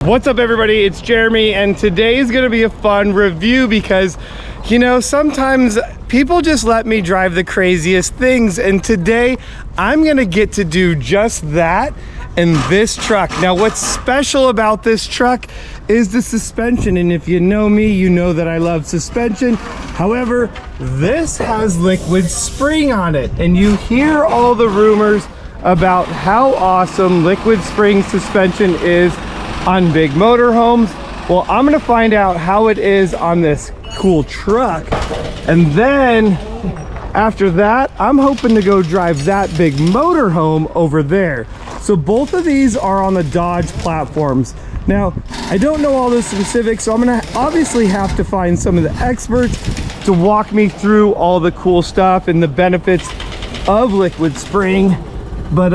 What's up everybody, it's Jeremy, and today is going to be a fun review because, you know, sometimes people just let me drive the craziest things, and today I'm going to get to do just that in this truck. Now what's special about this truck is the suspension, and if you know me, you know that I love suspension. However, this has liquid spring on it, and you hear all the rumors about how awesome liquid spring suspension is on big motorhomes. Well, I'm gonna find out how it is on this cool truck, and then after that I'm hoping to go drive that big motorhome over there. So both of these are on the Dodge platforms. Now I don't know all the specifics, so I'm gonna obviously have to find some of the experts to walk me through all the cool stuff and the benefits of liquid spring. But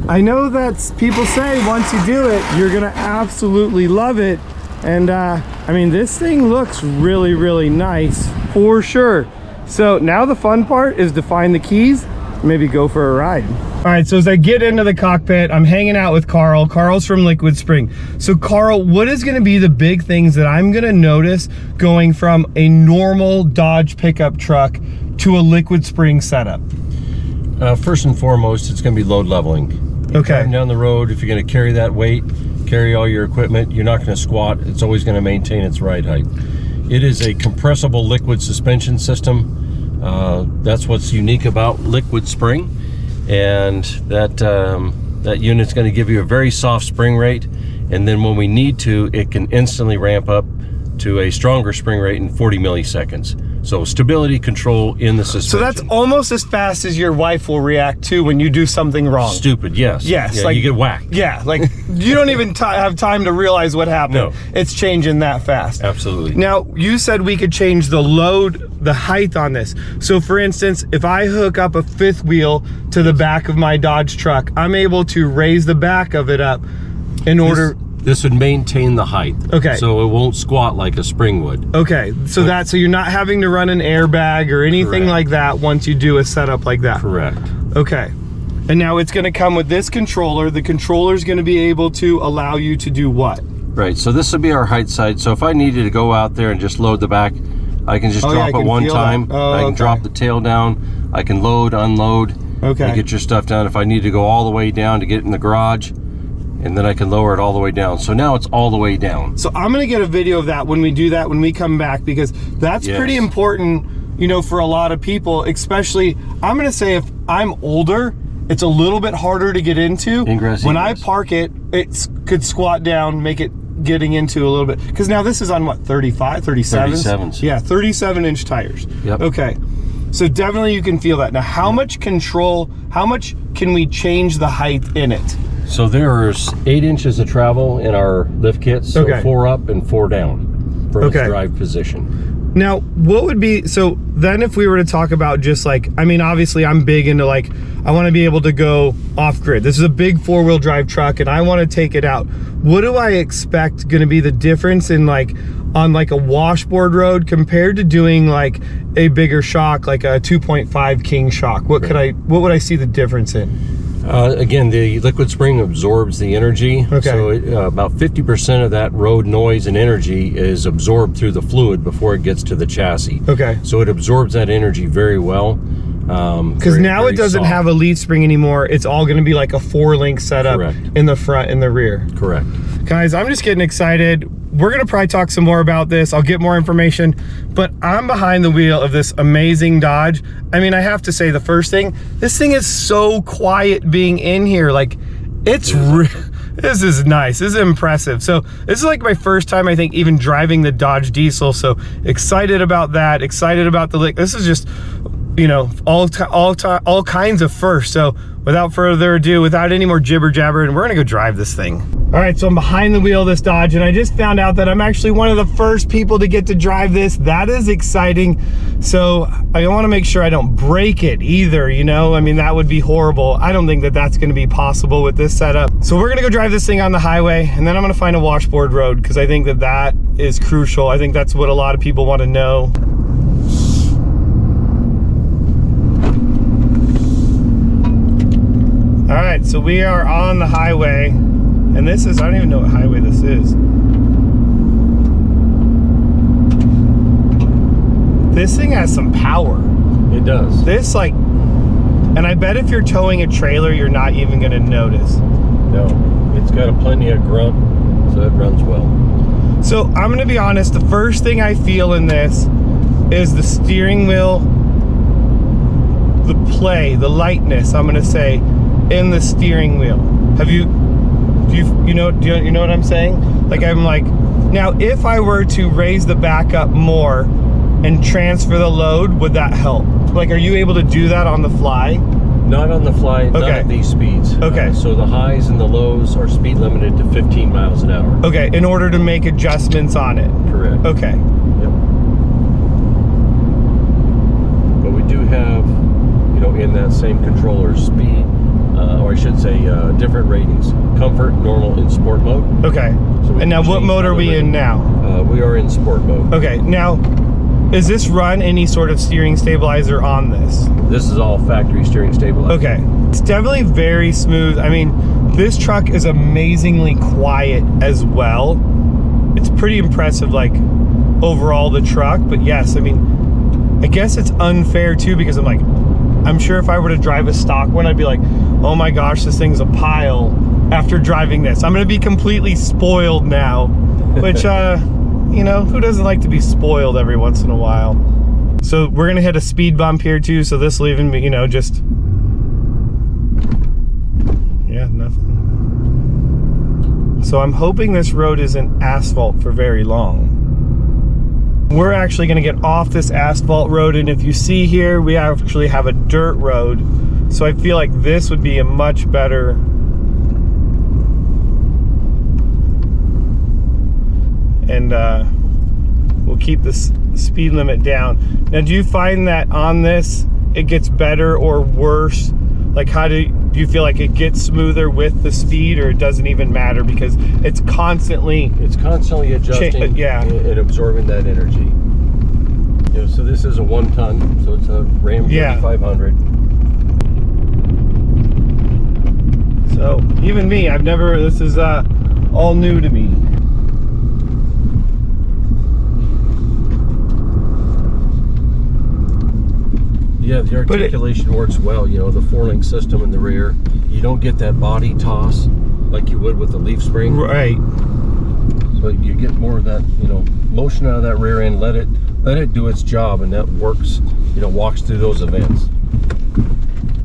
I know that people say once you do it, you're gonna absolutely love it. And I mean, this thing looks really, really nice for sure. So now the fun part is to find the keys, maybe go for a ride. All right, so as I get into the cockpit, I'm hanging out with Carl. Carl's from Liquid Spring. So Carl, what is gonna be the big things that I'm gonna notice going from a normal Dodge pickup truck to a Liquid Spring setup? First and foremost, it's going to be load leveling. Okay. Down the road, if you're going to carry that weight, carry all your equipment, you're not going to squat. It's always going to maintain its ride height. It is a compressible liquid suspension system. That's what's unique about Liquid Spring, and that unit's going to give you a very soft spring rate, and then when we need to, it can instantly ramp up to a stronger spring rate in 40 milliseconds. So stability control in the suspension. So that's almost as fast as your wife will react to when you do something wrong. Stupid, yes. Yes. Yeah, like, you get whacked. Yeah, like you don't even have time to realize what happened. No. It's changing that fast. Absolutely. Now, you said we could change the load, the height on this. So for instance, if I hook up a fifth wheel to the back of my Dodge truck, I'm able to raise the back of it up in order... This would maintain the height. Okay. So it won't squat like a spring would. Okay, so so you're not having to run an airbag or anything like that once you do a setup like that. Correct. Okay. And now it's going to come with this controller. The controller is going to be able to allow you to do what? Right, so this would be our height sight. So if I needed to go out there and just load the back, I can just drop it one time. I can drop the tail down. I can load, unload, and get your stuff down. If I need to go all the way down to get in the garage, and then I can lower it all the way down. So now it's all the way down. So I'm gonna get a video of that when we do that, when we come back, because that's pretty important, you know, for a lot of people, especially, I'm gonna say if I'm older, it's a little bit harder to get into. Ingress, when I park it, it could squat down, make it getting into a little bit. Because now this is on what, 35, 37? 37s. Yeah, 37-inch tires. Yep. Okay, so definitely you can feel that. Now how much control, how much can we change the height in it? So there's 8 inches of travel in our lift kit, so 4 up and 4 down for its drive position. Now, what would be, so then if we were to talk about just like, I mean, obviously I'm big into like, I want to be able to go off grid. This is a big 4-wheel drive truck and I want to take it out. What do I expect going to be the difference in like, on like a washboard road compared to doing like a bigger shock, like a 2.5 King shock? What what would I see the difference in? Again, the Liquid Spring absorbs the energy. So about 50% of that road noise and energy is absorbed through the fluid before it gets to the chassis. So it absorbs that energy very well. Because now it doesn't have a lead spring anymore. It's all going to be like a 4-link setup in the front and the rear. Correct. Guys, I'm just getting excited. We're going to probably talk some more about this. I'll get more information, but I'm behind the wheel of this amazing Dodge. I mean, I have to say the first thing, this thing is so quiet being in here. Like, it's this is nice. This is impressive. So this is like my first time, I think, even driving the Dodge diesel. So excited about that. Excited about this is just, you know, all kinds of firsts. So without further ado, without any more jibber jabber, and we're gonna go drive this thing. All right, so I'm behind the wheel of this Dodge, and I just found out that I'm actually one of the first people to get to drive this. That is exciting. So I want to make sure I don't break it either, you know? I mean, that would be horrible. I don't think that that's gonna be possible with this setup. So we're gonna go drive this thing on the highway, and then I'm gonna find a washboard road, because I think that that is crucial. I think that's what a lot of people want to know. All right, so we are on the highway. And this is, I don't even know what highway this is. This thing has some power. It does. This like, and I bet if you're towing a trailer, you're not even gonna notice. No, it's got a plenty of grunt, so it runs well. So I'm gonna be honest, the first thing I feel in this is the steering wheel, the play, the lightness, I'm gonna say, in the steering wheel. Do you know what I'm saying? Like, I'm like, now if I were to raise the back up more and transfer the load, would that help? Like, are you able to do that on the fly? Not on the fly, not at these speeds. Okay. So the highs and the lows are speed limited to 15 miles an hour. Okay, in order to make adjustments on it. Correct. Okay. Yep. But we do have, you know, in that same controller speed, or I should say different ratings. Comfort, normal, and sport mode. Okay. So and now what mode are we in now? We are in sport mode. Okay, now, is this run any sort of steering stabilizer on this? This is all factory steering stabilizer. Okay, it's definitely very smooth. I mean, this truck is amazingly quiet as well. It's pretty impressive, like, overall the truck, but yes, I mean, I guess it's unfair too, because I'm sure if I were to drive a stock one, I'd be like, oh my gosh, this thing's a pile after driving this. I'm gonna be completely spoiled now, which, you know, who doesn't like to be spoiled every once in a while? So we're gonna hit a speed bump here too, so this will even be, you know, just, yeah, nothing. So I'm hoping this road isn't asphalt for very long. We're actually gonna get off this asphalt road, and if you see here, we actually have a dirt road. So I feel like this would be a much better and we'll keep this speed limit down. Now, do you find that on this it gets better or worse? Like, how do you feel like it gets smoother with the speed, or it doesn't even matter because it's constantly adjusting and absorbing that energy? You know, so this is a 1 ton, so it's a Ram 3500. So even me, this is all new to me. Yeah, the articulation works well. You know, the 4-link system in the rear. You don't get that body toss like you would with the leaf spring. Right. So you get more of that, you know, motion out of that rear end. Let it do its job, and that works. You know, walks through those events.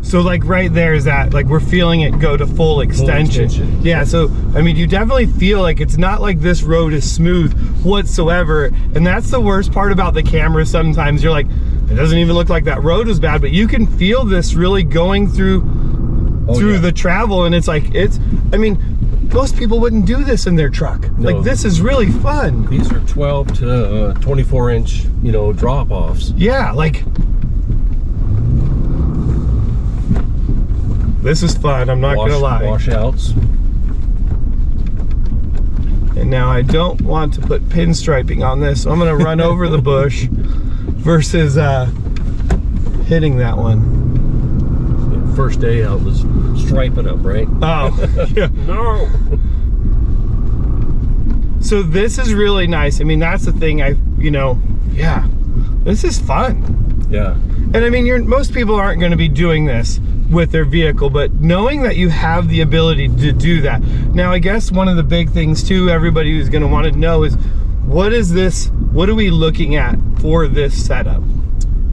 So like right there is that, like, we're feeling it go to full extension. Yeah, so I mean, you definitely feel like it's not like this road is smooth whatsoever. And that's the worst part about the camera. Sometimes you're like, it doesn't even look like that road is bad, but you can feel this really going through the travel, and it's like, I mean, most people wouldn't do this in their truck. No. Like, this is really fun. These are 12 to 24 inch, you know, drop-offs. Yeah, like, this is fun, I'm not gonna lie. Washouts. And now I don't want to put pinstriping on this, so I'm gonna run over the bush versus hitting that one. First day out was striping up, right? Oh, yeah. No. So this is really nice. I mean, that's the thing. Yeah, this is fun. Yeah. And I mean, most people aren't going to be doing this with their vehicle, but knowing that you have the ability to do that. Now, I guess one of the big things too, everybody who's going to want to know is, what are we looking at for this setup?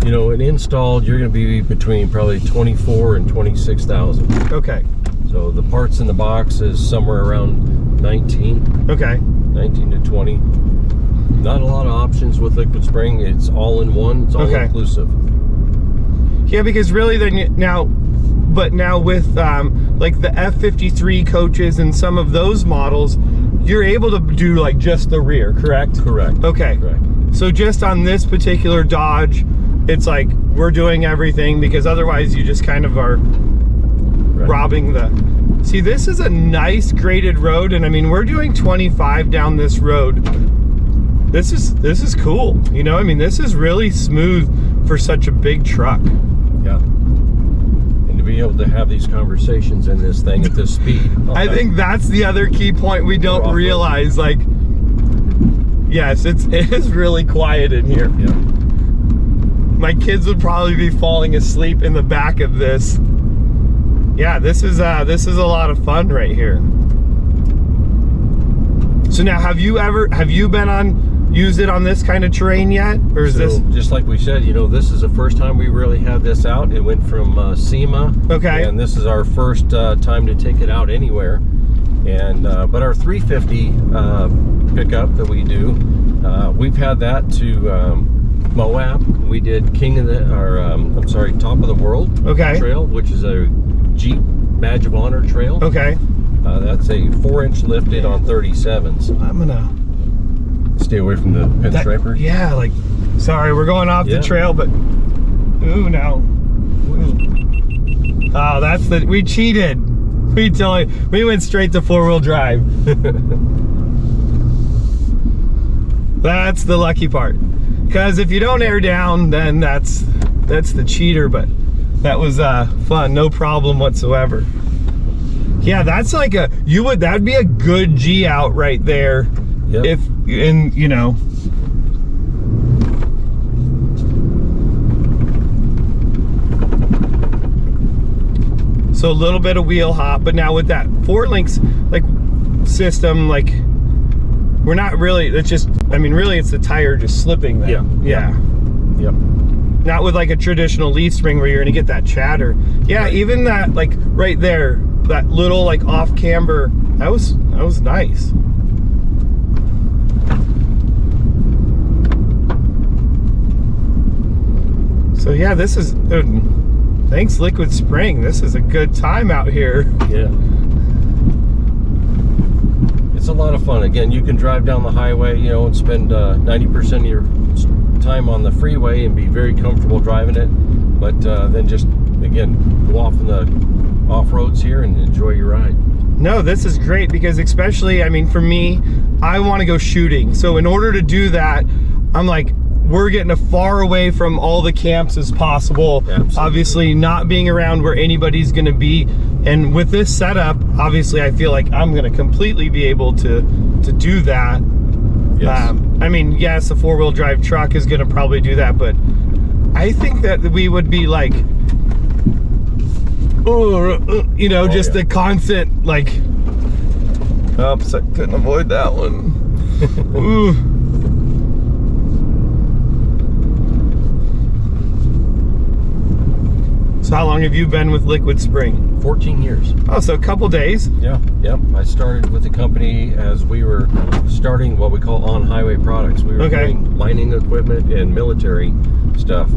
You know, and installed, you're going to be between probably 24 and 26,000. Okay. So the parts in the box is somewhere around 19. Okay. 19 to 20. Not a lot of options with liquid spring. It's all in one. It's all inclusive. Yeah, because really now with like the F53 coaches and some of those models, you're able to do like just the rear, correct? Correct. Okay. Correct. So just on this particular Dodge, it's like we're doing everything, because otherwise you just kind of are robbing the... See, this is a nice graded road, and I mean, we're doing 25 down this road. This is cool. You know, I mean, this is really smooth for such a big truck. Yeah. And be able to have these conversations in this thing at this speed. I think that's the other key point we don't realize. Like, yes, it is really quiet in here. Yeah. My kids would probably be falling asleep in the back of this. Yeah, this is a lot of fun right here. So now, have you used it on this kind of terrain yet, or is this just like we said? This is the first time we really had this out. It went from SEMA. Okay. And this is our first time to take it out anywhere. And but our 350 pickup that we do, we've had that to Moab. We did Top of the World trail, which is a Jeep Badge of Honor trail. Okay. That's a 4-inch lifted on 37s. I'm gonna stay away from the pinstriper. Yeah, like, sorry, we're going off the trail, but ooh, no. Ooh. Oh, we cheated. We went straight to 4-wheel drive. That's the lucky part. Because if you don't air down, then that's the cheater, but that was fun, no problem whatsoever. Yeah, that's like that'd be a good G out right there. Yep. So a little bit of wheel hop, but now with that 4-links like system, like we're not really, really it's the tire just slipping then. Yeah. Yep. Not with like a traditional leaf spring where you're gonna get that chatter. Yeah, even that, like right there, that little like off camber, that was nice. So yeah, this is thanks Liquid Spring. This is a good time out here. Yeah. It's a lot of fun. Again, you can drive down the highway, and spend 90% of your time on the freeway and be very comfortable driving it. But then just, again, go off in the off-roads here and enjoy your ride. No, this is great because especially, for me, I want to go shooting. So in order to do that, I'm like, we're getting as far away from all the camps as possible. Absolutely. Obviously not being around where anybody's going to be. And with this setup, obviously I feel like I'm going to completely be able to do that. Yes. Yes, a 4-wheel drive truck is going to probably do that, but I think that we would be like, just the constant, like, oops, I couldn't avoid that one. Ooh. So how long have you been with Liquid Spring? 14 years. Oh, so a couple days. Yeah, yep. I started with the company as we were starting what we call on-highway products. We were doing mining equipment and military stuff.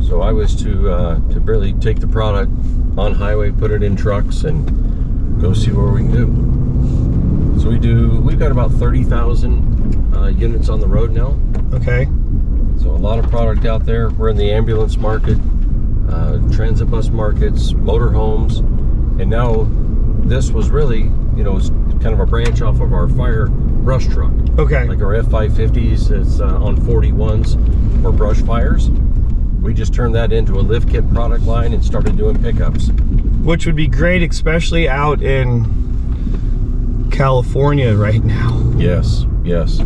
So I was to really take the product on highway, put it in trucks, and go see what we can do. So we've got about 30,000 units on the road now. Okay. So a lot of product out there. We're in the ambulance market, transit bus markets, motorhomes, and now this was really, it's kind of a branch off of our fire brush truck. Okay. Like our F550s, it's on 41s for brush fires. We just turned that into a lift kit product line and started doing pickups. Which would be great, especially out in California right now. Yes, yes.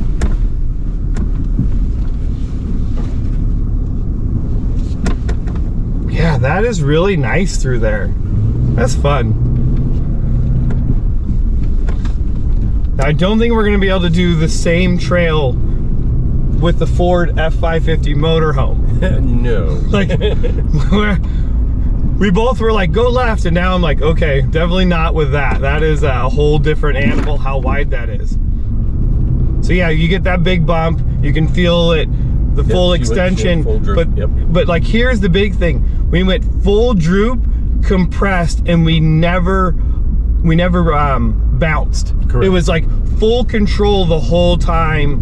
Yeah, that is really nice through there. That's fun. Now, I don't think we're going to be able to do the same trail with the Ford F550 motorhome. No. Like, we both were like, go left, and now I'm like, okay, definitely not with that. That is a whole different animal, how wide that is. So yeah, you get that big bump, you can feel it, the full extension, full droop, but like here's the big thing. We went full droop, compressed, and we never bounced. Correct. It was like full control the whole time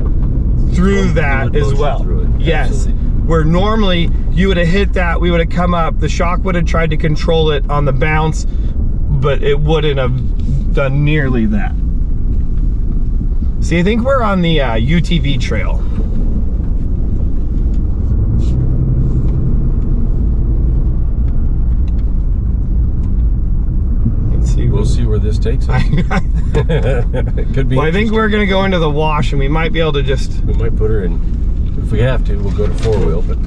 through that as well. Yes. Absolutely. Where normally you would have hit that, we would have come up, the shock would have tried to control it on the bounce, but it wouldn't have done nearly that. See, I think we're on the UTV trail. we'll see where this takes us. It could be. Well, I think we're gonna go into the wash, and we might be able to just. We might put her in. If we have to, we'll go to 4-wheel. But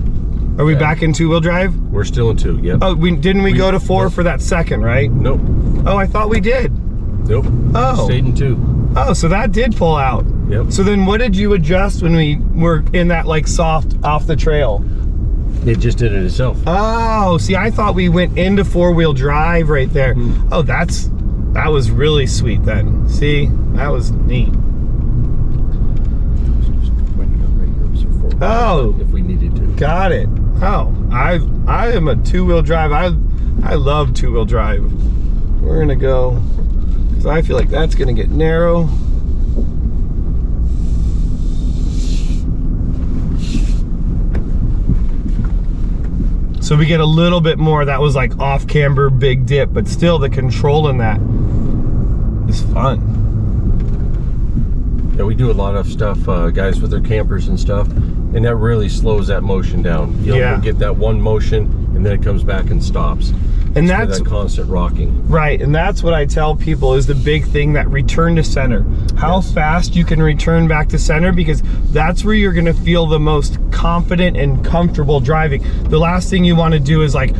are we back in 2-wheel drive? We're still in 2. Yep. Oh, we go to 4 for that second, right? Nope. Oh, I thought we did. Nope. Oh. Stayed in 2. Oh, so that did pull out. Yep. So then, what did you adjust when we were in that like soft off the trail? It just did it itself. Oh, see, I thought we went into 4-wheel drive right there. Oh, that was really sweet then. See, that was neat. Oh, if we needed to. Got it. Oh, I am a 2-wheel drive. I love 2-wheel drive. We're gonna go, because I feel like that's gonna get narrow. So we get a little bit more. That was like off camber, big dip, but still the control in that is fun. Yeah, we do a lot of stuff, guys with their campers and stuff, and that really slows that motion down. You'll get that one motion, and then it comes back and stops. And that's that constant rocking. Right, and that's what I tell people is the big thing, that return to center. How fast you can return back to center, because that's where you're gonna feel the most confident and comfortable driving. The last thing you wanna do is like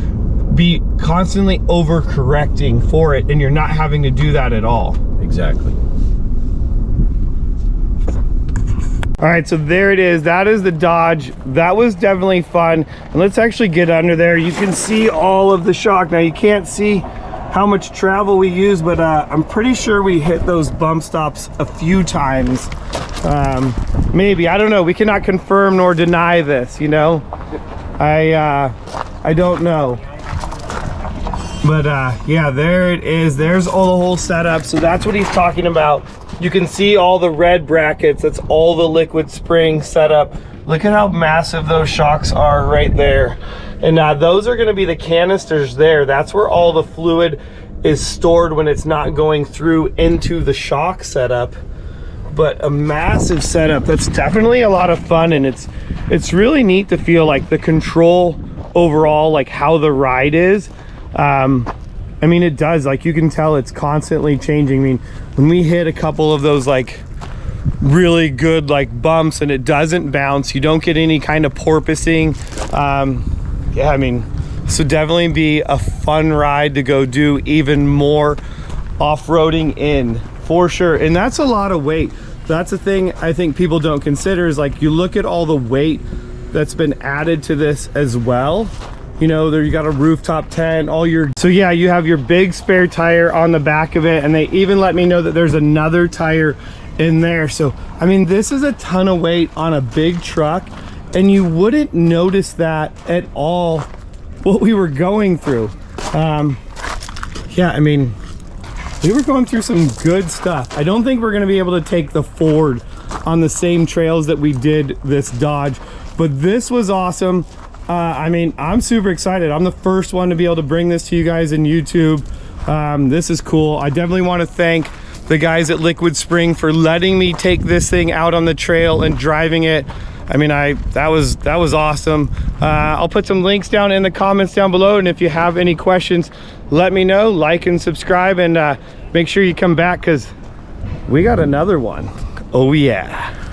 be constantly overcorrecting for it, and you're not having to do that at all. Exactly. All right, so there it is. That is the Dodge. That was definitely fun. And let's actually get under there. You can see all of the shock. Now you can't see how much travel we use, but I'm pretty sure we hit those bump stops a few times. Maybe, I don't know. We cannot confirm nor deny this, you know? I don't know. But yeah, there it is. There's all the whole setup. So that's what he's talking about. You can see all the red brackets. That's all the liquid spring setup. Look at how massive those shocks are right there. And those are gonna be the canisters there. That's where all the fluid is stored when it's not going through into the shock setup. But a massive setup. That's definitely a lot of fun, and it's really neat to feel like the control overall, like how the ride is. I mean, it does, like you can tell it's constantly changing. I mean, when we hit a couple of those like really good like bumps and it doesn't bounce, you don't get any kind of porpoising. Yeah, I mean, this would definitely be a fun ride to go do even more off-roading in, for sure. And that's a lot of weight. That's the thing I think people don't consider, is like you look at all the weight that's been added to this as well. You know, there you got a rooftop tent, all your, so yeah, you have your big spare tire on the back of it, and they even let me know that there's another tire in there. So I mean, this is a ton of weight on a big truck, and you wouldn't notice that at all what we were going through. Yeah, I mean, we were going through some good stuff. I don't think we're gonna be able to take the Ford on the same trails that we did this Dodge, but this was awesome. I mean, I'm super excited. I'm the first one to be able to bring this to you guys in YouTube. This is cool. I definitely want to thank the guys at Liquid Spring for letting me take this thing out on the trail and driving it. I mean, that was awesome. I'll put some links down in the comments down below, and if you have any questions, let me know. Like and subscribe, and make sure you come back, because we got another one. Oh yeah.